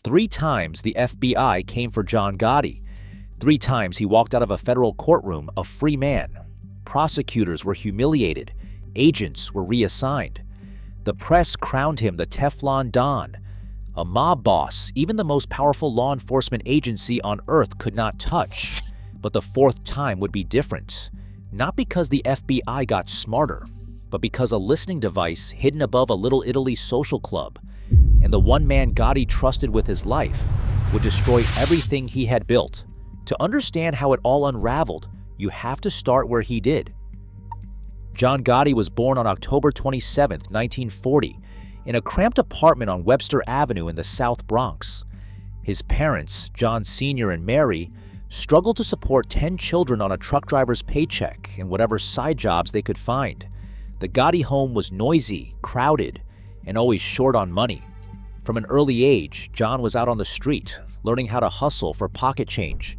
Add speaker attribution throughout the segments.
Speaker 1: 3 times the FBI came for John Gotti. 3 times he walked out of a federal courtroom a free man. Prosecutors were humiliated. Agents were reassigned. The press crowned him the Teflon Don, a mob boss even the most powerful law enforcement agency on earth could not touch. But the 4th time would be different, not because the FBI got smarter, but because a listening device hidden above a Little Italy social club, and the one man Gotti trusted with his life, would destroy everything he had built. To understand how it all unraveled, you have to start where he did. John Gotti was born on October 27, 1940, in a cramped apartment on Webster Avenue in the South Bronx. His parents, John Sr. and Mary, struggled to support 10 children on a truck driver's paycheck and whatever side jobs they could find. The Gotti home was noisy, crowded, and always short on money. From an early age, John was out on the street, learning how to hustle for pocket change.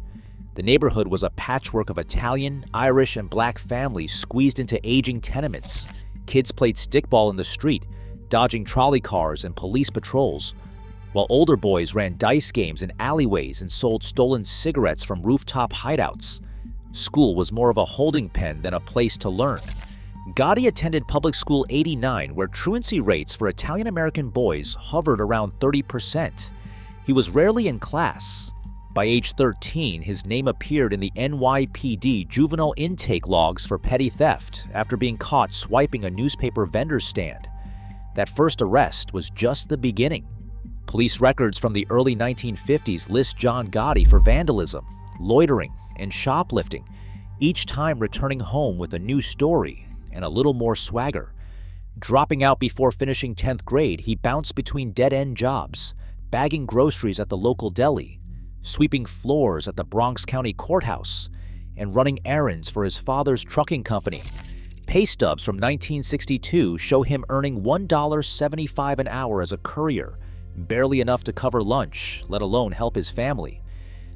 Speaker 1: The neighborhood was a patchwork of Italian, Irish, and black families squeezed into aging tenements. Kids played stickball in the street, dodging trolley cars and police patrols, while older boys ran dice games in alleyways and sold stolen cigarettes from rooftop hideouts. School was more of a holding pen than a place to learn. Gotti attended Public School 89, where truancy rates for Italian-American boys hovered around 30%. He was rarely in class. By age 13, his name appeared in the NYPD juvenile intake logs for petty theft after being caught swiping a newspaper vendor's stand. That first arrest was just the beginning. Police records from the early 1950s list John Gotti for vandalism, loitering, and shoplifting, each time returning home with a new story and a little more swagger. Dropping out before finishing 10th grade, he bounced between dead-end jobs, bagging groceries at the local deli, sweeping floors at the Bronx County Courthouse, and running errands for his father's trucking company. Pay stubs from 1962 show him earning $1.75 an hour as a courier, barely enough to cover lunch, let alone help his family.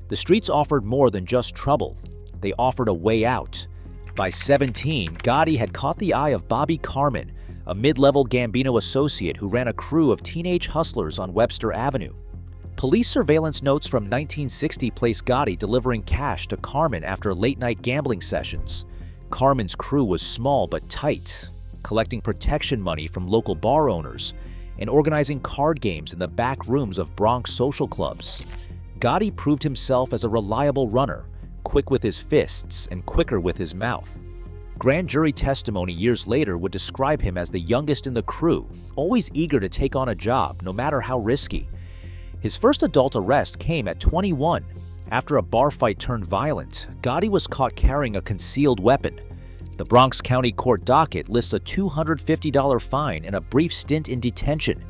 Speaker 1: The streets offered more than just trouble. They offered a way out. By 17, Gotti had caught the eye of Bobby Carmen, a mid-level Gambino associate who ran a crew of teenage hustlers on Webster Avenue. Police surveillance notes from 1960 placed Gotti delivering cash to Carmen after late-night gambling sessions. Carmen's crew was small but tight, collecting protection money from local bar owners and organizing card games in the back rooms of Bronx social clubs. Gotti proved himself as a reliable runner, quick with his fists and quicker with his mouth. Grand jury testimony years later would describe him as the youngest in the crew, always eager to take on a job, no matter how risky. His first adult arrest came at 21. After a bar fight turned violent, Gotti was caught carrying a concealed weapon. The Bronx County Court docket lists a $250 fine and a brief stint in detention.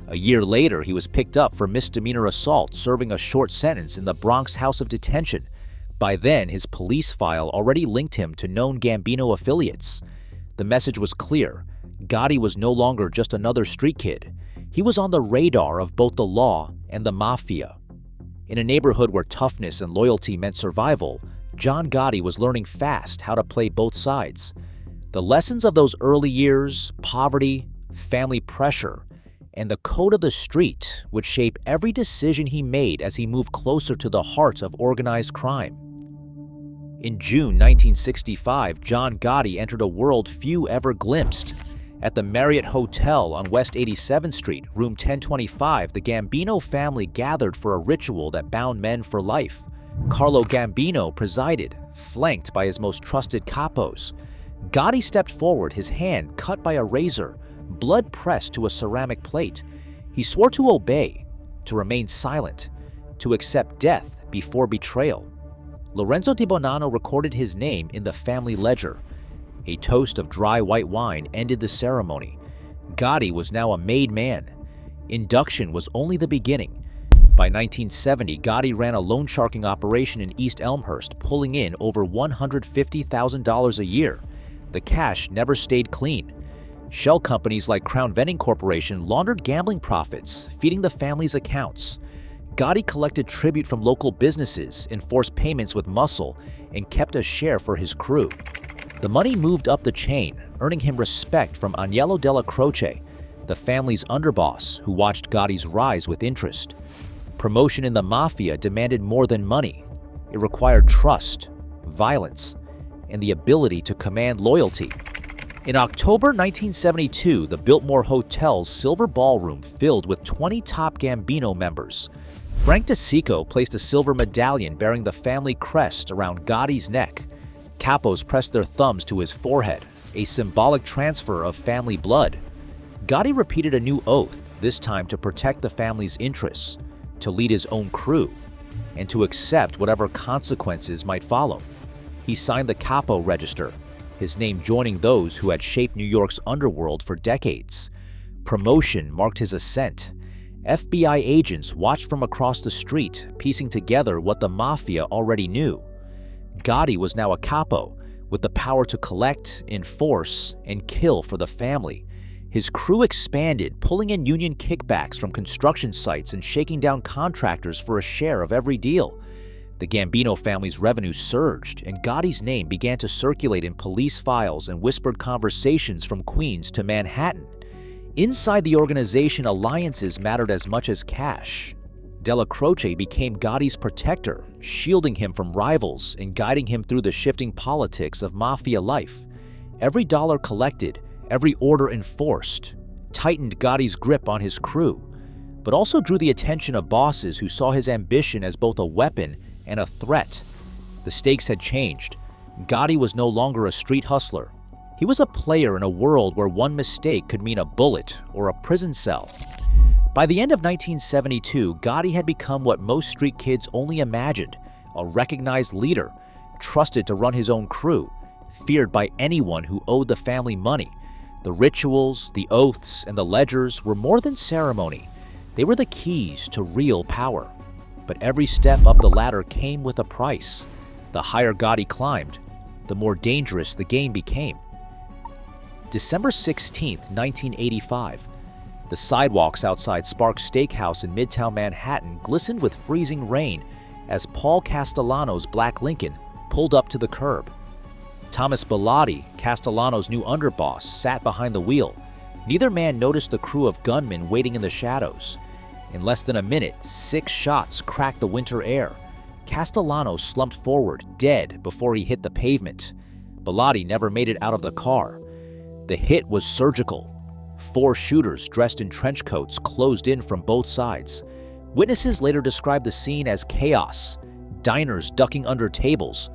Speaker 1: A year later, he was picked up for misdemeanor assault, serving a short sentence in the Bronx House of Detention. By then, his police file already linked him to known Gambino affiliates. The message was clear. Gotti was no longer just another street kid. He was on the radar of both the law and the mafia. In a neighborhood where toughness and loyalty meant survival, John Gotti was learning fast how to play both sides. The lessons of those early years, poverty, family pressure, and the code of the street would shape every decision he made as he moved closer to the heart of organized crime. In June 1965, John Gotti entered a world few ever glimpsed. At the Marriott Hotel on West 87th Street, room 1025, the Gambino family gathered for a ritual that bound men for life. Carlo Gambino presided, flanked by his most trusted capos. Gotti stepped forward, his hand cut by a razor, blood pressed to a ceramic plate. He swore to obey, to remain silent, to accept death before betrayal. Lorenzo Di Bonanno recorded his name in the family ledger. A toast of dry white wine ended the ceremony. Gotti was now a made man. Induction was only the beginning. By 1970, Gotti ran a loan sharking operation in East Elmhurst, pulling in over $150,000 a year. The cash never stayed clean. Shell companies like Crown Vending Corporation laundered gambling profits, feeding the family's accounts. Gotti collected tribute from local businesses, enforced payments with muscle, and kept a share for his crew. The money moved up the chain, earning him respect from Agnello Della Croce, the family's underboss, who watched Gotti's rise with interest. Promotion in the mafia demanded more than money. It required trust, violence, and the ability to command loyalty. In October 1972, the Biltmore Hotel's silver ballroom filled with 20 top Gambino members. Frank DeSico placed a silver medallion bearing the family crest around Gotti's neck. Capos pressed their thumbs to his forehead, a symbolic transfer of family blood. Gotti repeated a new oath, this time to protect the family's interests, to lead his own crew, and to accept whatever consequences might follow. He signed the Capo Register, his name joining those who had shaped New York's underworld for decades. Promotion marked his ascent. FBI agents watched from across the street, piecing together what the mafia already knew. Gotti was now a capo, with the power to collect, enforce, and kill for the family. His crew expanded, pulling in union kickbacks from construction sites and shaking down contractors for a share of every deal. The Gambino family's revenue surged, and Gotti's name began to circulate in police files and whispered conversations from Queens to Manhattan. Inside the organization, alliances mattered as much as cash. Della Croce became Gotti's protector, shielding him from rivals and guiding him through the shifting politics of mafia life. Every dollar collected, every order enforced, tightened Gotti's grip on his crew, but also drew the attention of bosses who saw his ambition as both a weapon and a threat. The stakes had changed. Gotti was no longer a street hustler. He was a player in a world where one mistake could mean a bullet or a prison cell. By the end of 1972, Gotti had become what most street kids only imagined, a recognized leader, trusted to run his own crew, feared by anyone who owed the family money. The rituals, the oaths, and the ledgers were more than ceremony. They were the keys to real power. But every step up the ladder came with a price. The higher Gotti climbed, the more dangerous the game became. December 16, 1985. The sidewalks outside Sparks Steakhouse in Midtown Manhattan glistened with freezing rain as Paul Castellano's black Lincoln pulled up to the curb. Thomas Bellotti, Castellano's new underboss, sat behind the wheel. Neither man noticed the crew of gunmen waiting in the shadows. In less than a minute, 6 shots cracked the winter air. Castellano slumped forward, dead, before he hit the pavement. Bellotti never made it out of the car. The hit was surgical. 4 shooters dressed in trench coats closed in from both sides. Witnesses later described the scene as chaos. Diners ducking under tables,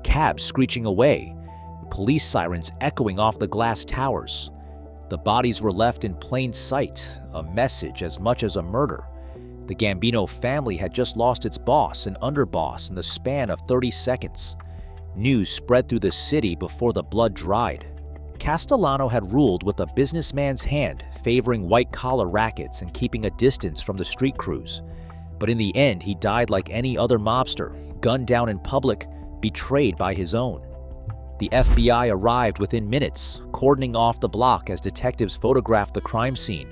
Speaker 1: cabs screeching away, police sirens echoing off the glass towers. The bodies were left in plain sight, a message as much as a murder. The Gambino family had just lost its boss and underboss in the span of 30 seconds. News spread through the city before the blood dried. Castellano had ruled with a businessman's hand, favoring white-collar rackets and keeping a distance from the street crews. But in the end, he died like any other mobster, gunned down in public, betrayed by his own. The FBI arrived within minutes, cordoning off the block as detectives photographed the crime scene.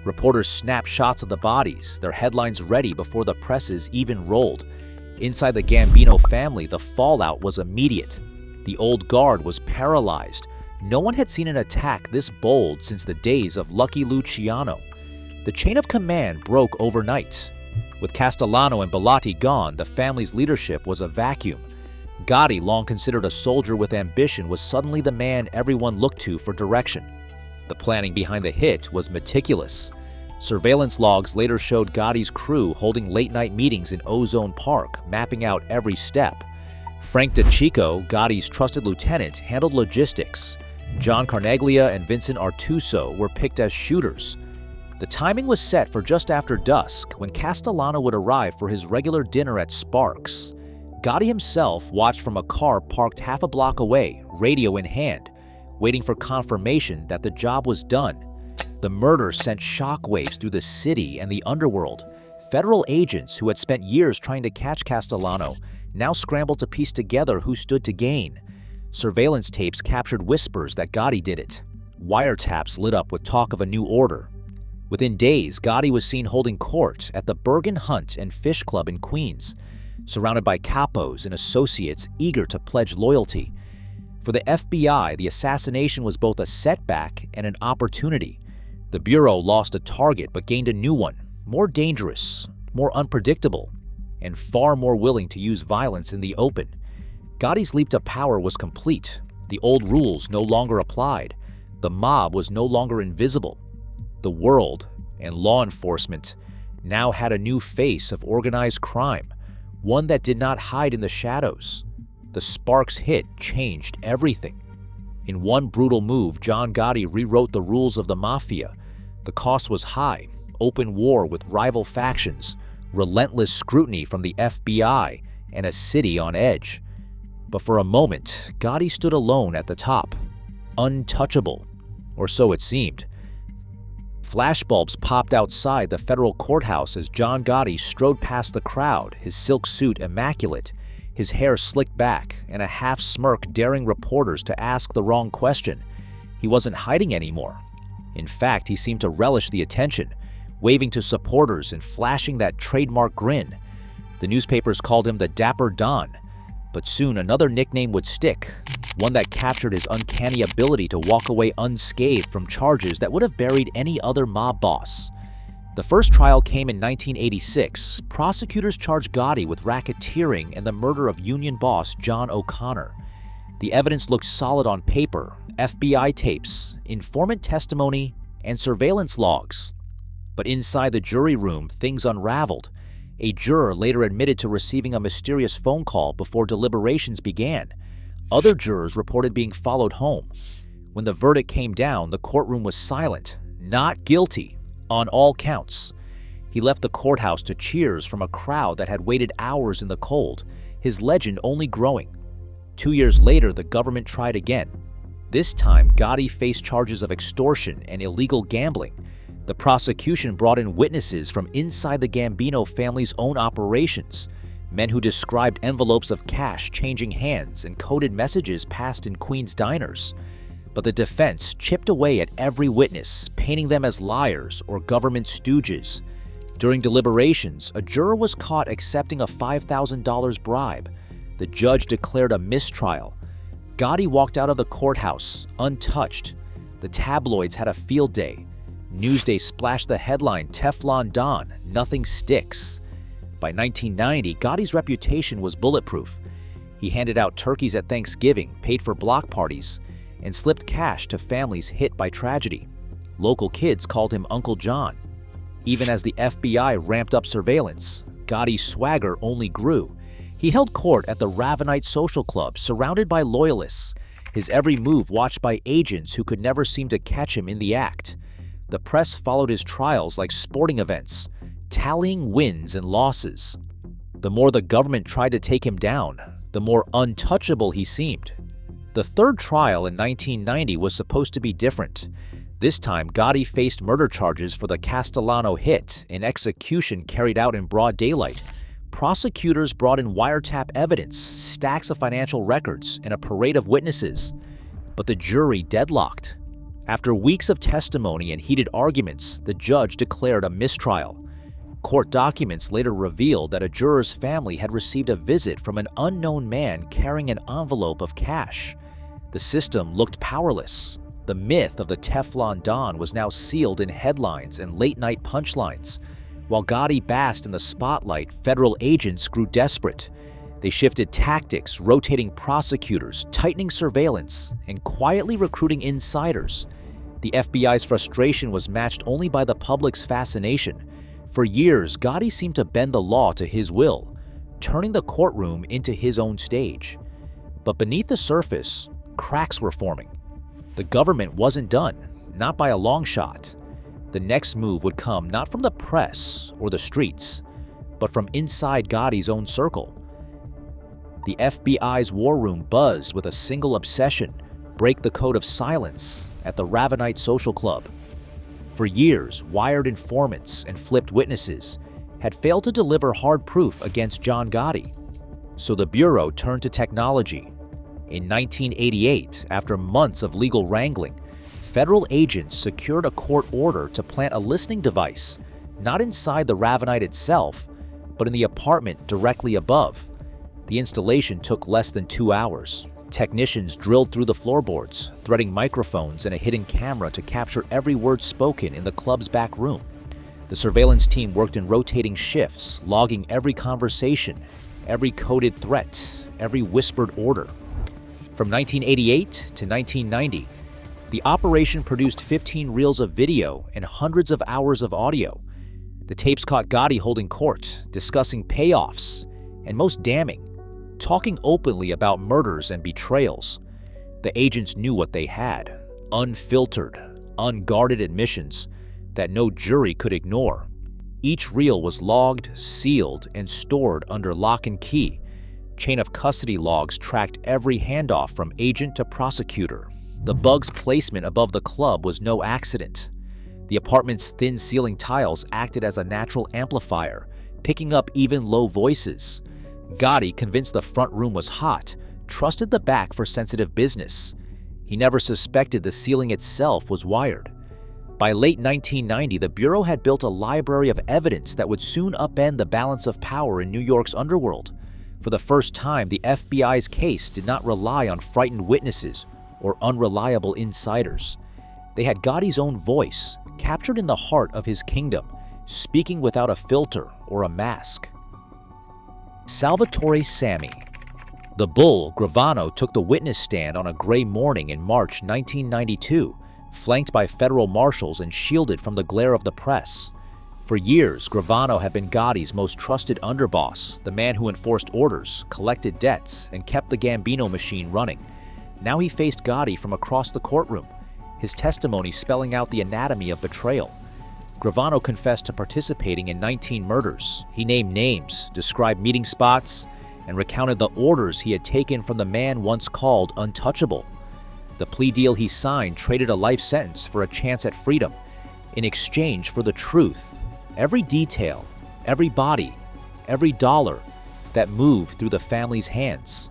Speaker 1: Reporters snapped shots of the bodies, their headlines ready before the presses even rolled. Inside the Gambino family, the fallout was immediate. The old guard was paralyzed. No one had seen an attack this bold since the days of Lucky Luciano. The chain of command broke overnight. With Castellano and Bellotti gone, the family's leadership was a vacuum. Gotti, long considered a soldier with ambition, was suddenly the man everyone looked to for direction. The planning behind the hit was meticulous. Surveillance logs later showed Gotti's crew holding late-night meetings in Ozone Park, mapping out every step. Frank DeCicco, Gotti's trusted lieutenant, handled logistics. John Carneglia and Vincent Artuso were picked as shooters. The timing was set for just after dusk, when Castellano would arrive for his regular dinner at Sparks. Gotti himself watched from a car parked half a block away, radio in hand, waiting for confirmation that the job was done. The murder sent shockwaves through the city and the underworld. Federal agents who had spent years trying to catch Castellano now scrambled to piece together who stood to gain. Surveillance tapes captured whispers that Gotti did it. Wiretaps lit up with talk of a new order. Within days, Gotti was seen holding court at the Bergen Hunt and Fish Club in Queens, surrounded by capos and associates eager to pledge loyalty. For the FBI, the assassination was both a setback and an opportunity. The Bureau lost a target but gained a new one, more dangerous, more unpredictable, and far more willing to use violence in the open. Gotti's leap to power was complete. The old rules no longer applied. The mob was no longer invisible. The world and law enforcement now had a new face of organized crime, one that did not hide in the shadows. The Sparks hit changed everything. In one brutal move, John Gotti rewrote the rules of the mafia. The cost was high: open war with rival factions, relentless scrutiny from the FBI, and a city on edge. But for a moment, Gotti stood alone at the top, untouchable, or so it seemed. Flashbulbs popped outside the federal courthouse as John Gotti strode past the crowd, his silk suit immaculate, his hair slicked back, and a half smirk daring reporters to ask the wrong question. He wasn't hiding anymore. In fact, he seemed to relish the attention, waving to supporters and flashing that trademark grin. The newspapers called him the Dapper Don, but soon another nickname would stick, one that captured his uncanny ability to walk away unscathed from charges that would have buried any other mob boss. The first trial came in 1986. Prosecutors charged Gotti with racketeering and the murder of union boss John O'Connor. The evidence looked solid on paper: FBI tapes, informant testimony, and surveillance logs. But inside the jury room, things unraveled. A juror later admitted to receiving a mysterious phone call before deliberations began. Other jurors reported being followed home. When the verdict came down, the courtroom was silent. Not guilty on all counts. He left the courthouse to cheers from a crowd that had waited hours in the cold, his legend only growing. 2 years later, the government tried again. This time, Gotti faced charges of extortion and illegal gambling. The prosecution brought in witnesses from inside the Gambino family's own operations, men who described envelopes of cash changing hands and coded messages passed in Queens diners. But the defense chipped away at every witness, painting them as liars or government stooges. During deliberations, a juror was caught accepting a $5,000 bribe. The judge declared a mistrial. Gotti walked out of the courthouse, untouched. The tabloids had a field day. Newsday splashed the headline, "Teflon Don, nothing sticks." By 1990, Gotti's reputation was bulletproof. He handed out turkeys at Thanksgiving, paid for block parties, and slipped cash to families hit by tragedy. Local kids called him Uncle John. Even as the FBI ramped up surveillance, Gotti's swagger only grew. He held court at the Ravenite Social Club, surrounded by loyalists, his every move watched by agents who could never seem to catch him in the act. The press followed his trials like sporting events, tallying wins and losses. The more the government tried to take him down, the more untouchable he seemed. The third trial in 1990 was supposed to be different. This time, Gotti faced murder charges for the Castellano hit, an execution carried out in broad daylight. Prosecutors brought in wiretap evidence, stacks of financial records, and a parade of witnesses. But the jury deadlocked. After weeks of testimony and heated arguments, the judge declared a mistrial. Court documents later revealed that a juror's family had received a visit from an unknown man carrying an envelope of cash. The system looked powerless. The myth of the Teflon Don was now sealed in headlines and late-night punchlines. While Gotti basked in the spotlight, federal agents grew desperate. They shifted tactics, rotating prosecutors, tightening surveillance, and quietly recruiting insiders. The FBI's frustration was matched only by the public's fascination. For years, Gotti seemed to bend the law to his will, turning the courtroom into his own stage. But beneath the surface, cracks were forming. The government wasn't done, not by a long shot. The next move would come not from the press or the streets, but from inside Gotti's own circle. The FBI's war room buzzed with a single obsession: break the code of silence at the Ravenite Social Club. For years, wired informants and flipped witnesses had failed to deliver hard proof against John Gotti. So the Bureau turned to technology. In 1988, after months of legal wrangling, federal agents secured a court order to plant a listening device, not inside the Ravenite itself, but in the apartment directly above. The installation took less than 2 hours. Technicians drilled through the floorboards, threading microphones and a hidden camera to capture every word spoken in the club's back room. The surveillance team worked in rotating shifts, logging every conversation, every coded threat, every whispered order. From 1988 to 1990, the operation produced 15 reels of video and hundreds of hours of audio. The tapes caught Gotti holding court, discussing payoffs, and most damning, talking openly about murders and betrayals. The agents knew what they had: unfiltered, unguarded admissions that no jury could ignore. Each reel was logged, sealed, and stored under lock and key. Chain of custody logs tracked every handoff from agent to prosecutor. The bug's placement above the club was no accident. The apartment's thin ceiling tiles acted as a natural amplifier, picking up even low voices. Gotti, convinced the front room was hot, trusted the back for sensitive business. He never suspected the ceiling itself was wired. By late 1990, the Bureau had built a library of evidence that would soon upend the balance of power in New York's underworld. For the first time, the FBI's case did not rely on frightened witnesses or unreliable insiders. They had Gotti's own voice, captured in the heart of his kingdom, speaking without a filter or a mask. Salvatore Sammy. The bull, Gravano, took the witness stand on a gray morning in March 1992, flanked by federal marshals and shielded from the glare of the press. For years, Gravano had been Gotti's most trusted underboss, the man who enforced orders, collected debts, and kept the Gambino machine running. Now he faced Gotti from across the courtroom, his testimony spelling out the anatomy of betrayal. Gravano confessed to participating in 19 murders. He named names, described meeting spots, and recounted the orders he had taken from the man once called untouchable. The plea deal he signed traded a life sentence for a chance at freedom, in exchange for the truth. Every detail, every body, every dollar that moved through the family's hands.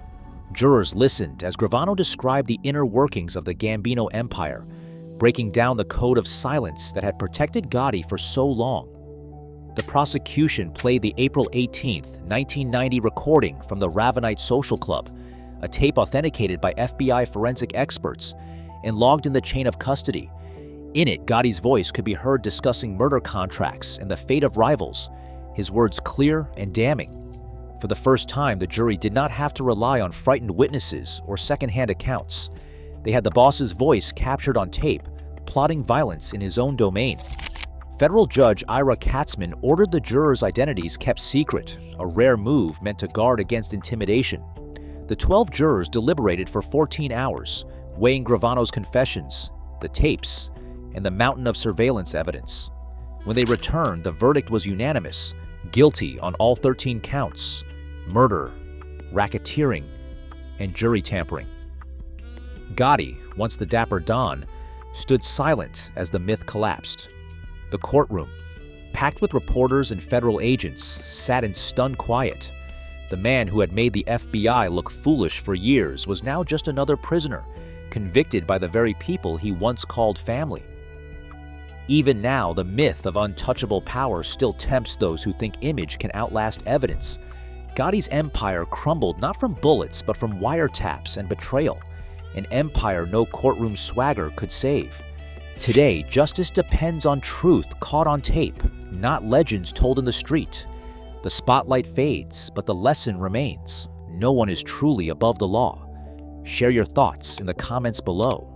Speaker 1: Jurors listened as Gravano described the inner workings of the Gambino empire, breaking down the code of silence that had protected Gotti for so long. The prosecution played the April 18, 1990 recording from the Ravenite Social Club, a tape authenticated by FBI forensic experts and logged in the chain of custody. In it, Gotti's voice could be heard discussing murder contracts and the fate of rivals, his words clear and damning. For the first time, the jury did not have to rely on frightened witnesses or secondhand accounts. They had the boss's voice captured on tape, plotting violence in his own domain. Federal Judge Ira Katzman ordered the jurors' identities kept secret, a rare move meant to guard against intimidation. The 12 jurors deliberated for 14 hours, weighing Gravano's confessions, the tapes, and the mountain of surveillance evidence. When they returned, the verdict was unanimous: guilty on all 13 counts: murder, racketeering, and jury tampering. Gotti, once the dapper Don, stood silent as the myth collapsed. The courtroom, packed with reporters and federal agents, sat in stunned quiet. The man who had made the FBI look foolish for years was now just another prisoner, convicted by the very people he once called family. Even now, the myth of untouchable power still tempts those who think image can outlast evidence. Gotti's empire crumbled not from bullets, but from wiretaps and betrayal, an empire no courtroom swagger could save. Today, justice depends on truth caught on tape, not legends told in the street. The spotlight fades, but the lesson remains: no one is truly above the law. Share your thoughts in the comments below.